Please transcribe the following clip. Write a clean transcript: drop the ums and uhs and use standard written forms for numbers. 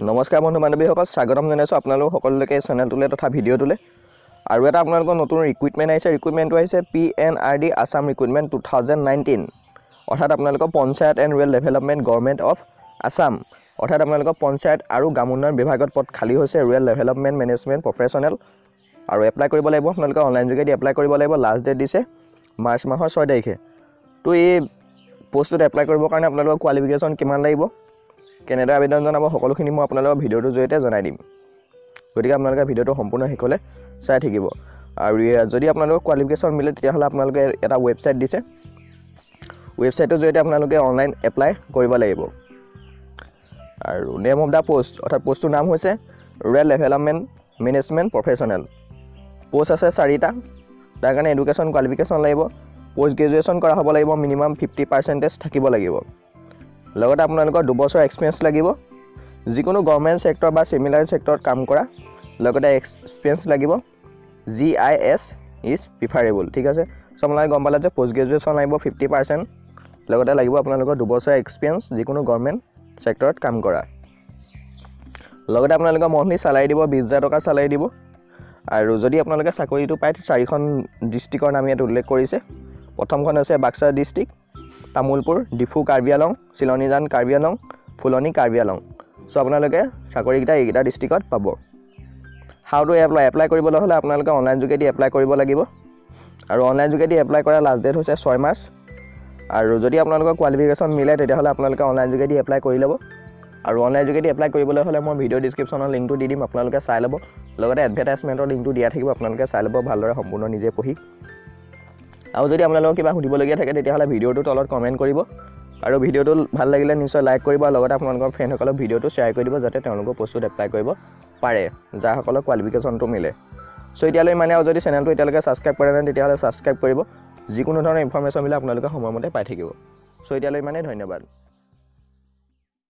নমস্কাৰ বন্ধু বান্ধৱীসকল, স্বাগতম জনাইছোঁ আপোনালোক সকলোকে চেনেলটোলৈ তথা ভিডিঅ'টোলৈ। আৰু এটা আপোনালোকৰ নতুন ৰিক্ৰুইটমেণ্ট আহিছে। ৰিক্ৰুইটমেণ্টটো আহিছে PNRD আছাম ৰিক্ৰুইটমেণ্ট 2019, অৰ্থাৎ আপোনালোকৰ panchayat and rural development government of Assam, অৰ্থাৎ আপোনালোকৰ পঞ্চায়ত আৰু গ্ৰাম উন্নয়ন বিভাগত পদ খালী হৈছে ৰুৰেল ডেভেলপমেণ্ট মেনেজমেণ্ট প্ৰফেশ্যনেল। আৰু এপ্লাই কৰিব লাগিব, আপোনালোকে অনলাইন যোগেদি এপ্লাই কৰিব লাগিব। লাষ্ট ডেট দিছে মাৰ্চ মাহৰ 6 তাৰিখে। তো এই পোষ্টটোত এপ্লাই কৰিবৰ কাৰণে আপোনালোকৰ কোৱালিফিকেশ্যন কিমান লাগিব, কেনেদৰে আবেদন জনাব, সকলোখিনি মই আপোনালোকক ভিডিঅ'টোৰ জৰিয়তে জনাই দিম। গতিকে আপোনালোকে ভিডিঅ'টো সম্পূৰ্ণ শেষলৈ চাই থাকিব। আৰু যদি আপোনালোকৰ কোৱালিফিকেশ্যন মিলে তেতিয়াহ'লে আপোনালোকে এটা ৱেবছাইট দিছে, ৱেবছাইটৰ জৰিয়তে আপোনালোকে অনলাইন এপ্লাই কৰিব লাগিব। আৰু নেম অফ দ্য পোষ্ট, অৰ্থাৎ পোষ্টটোৰ নাম হৈছে rural development management professional. Post আছে 4টা। তাৰ কাৰণে এডুকেশ্যন কোৱালিফিকেশ্যন লাগিব, পষ্ট গ্ৰেজুৱেশ্যন কৰা হ'ব লাগিব, মিনিমাম 50% থাকিব লাগিব। লগতে আপোনালোকৰ 2 বছৰ এক্সপিৰিয়েঞ্চ লাগিব, যিকোনো গভৰ্ণমেণ্ট ছেক্টৰ বা চিমিলাৰ ছেক্টৰত কাম কৰা। লগতে এক্সপিৰিয়েঞ্চ লাগিব, GIS ইজ প্ৰিফাৰেবল। ঠিক আছে, চ' আপোনালোকে গম পালে যে পষ্ট গ্ৰেজুৱেশ্যন লাগিব 50%, লগতে লাগিব আপোনালোকৰ 2 বছৰ এক্সপিৰিয়েঞ্চ, যিকোনো গভৰ্ণমেণ্ট ছেক্টৰত কাম কৰা। লগতে আপোনালোকৰ মন্থলি চেলাৰী দিব, 20,000 টকা চেলাৰী দিব। আৰু যদি আপোনালোকে চাকৰিটো পায় 4খন ডিষ্ট্ৰিক্টৰ নাম ইয়াত উল্লেখ কৰিছে। প্ৰথমখন হৈছে বাক্সা ডিষ্ট্ৰিক্ট, তামোলপুৰ, ডিফু কাৰ্বি আলং, চিলনীজান কাৰ্বি আলং, ফুলনি কাৰ্বি আলং। চ' আপোনালোকে চাকৰিকেইটা এইকেইটা ডিষ্ট্ৰিক্টত পাব। হাউ টু এপ্লাই কৰিবলৈ হ'লে আপোনালোকে অনলাইন যোগেদি এপ্লাই কৰিব লাগিব। আৰু অনলাইন যোগেদি এপ্লাই কৰা লাষ্ট ডেট হৈছে 6 মাৰ্চ। আৰু যদি আপোনালোকৰ কোৱালিফিকেশ্যন মিলে তেতিয়াহ'লে আপোনালোকে অনলাইন যোগেদি এপ্লাই কৰি ল'ব। আৰু অনলাইন যোগেদি এপ্লাই কৰিবলৈ হ'লে মই ভিডিঅ' ডিছক্ৰিপশ্যনৰ লিংকটো দি দিম, আপোনালোকে চাই ল'ব। লগতে এডভাৰটাইজমেণ্টৰ লিংকটো দিয়া থাকিব, আপোনালোকে চাই ল'ব ভালদৰে সম্পূৰ্ণ নিজে পঢ়ি। আৰু যদি আপোনালোকৰ কিবা সুধিবলগীয়া থাকে তেতিয়াহ'লে ভিডিঅ'টোৰ তলত কমেণ্ট কৰিব। আৰু ভিডিঅ'টো ভাল লাগিলে নিশ্চয় লাইক কৰিব, আৰু লগতে আপোনালোকৰ ফ্ৰেণ্ডসকলক ভিডিঅ'টো শ্বেয়াৰ কৰি দিব, যাতে তেওঁলোকৰ পোষ্টটোত এপ্লাই কৰিব পাৰে, যাৰসকলৰ কোৱালিফিকেশ্যনটো মিলে। চ' এতিয়ালৈ মানে, আৰু যদি চেনেলটো এতিয়ালৈকে ছাবস্ক্ৰাইব কৰে নাই তেতিয়াহ'লে ছাবস্ক্ৰাইব কৰিব। যিকোনো ধৰণৰ ইনফৰ্মেশ্যন মিলে আপোনালোকে সময়মতে পাই থাকিব। চ' এতিয়ালৈ মানে ধন্যবাদ।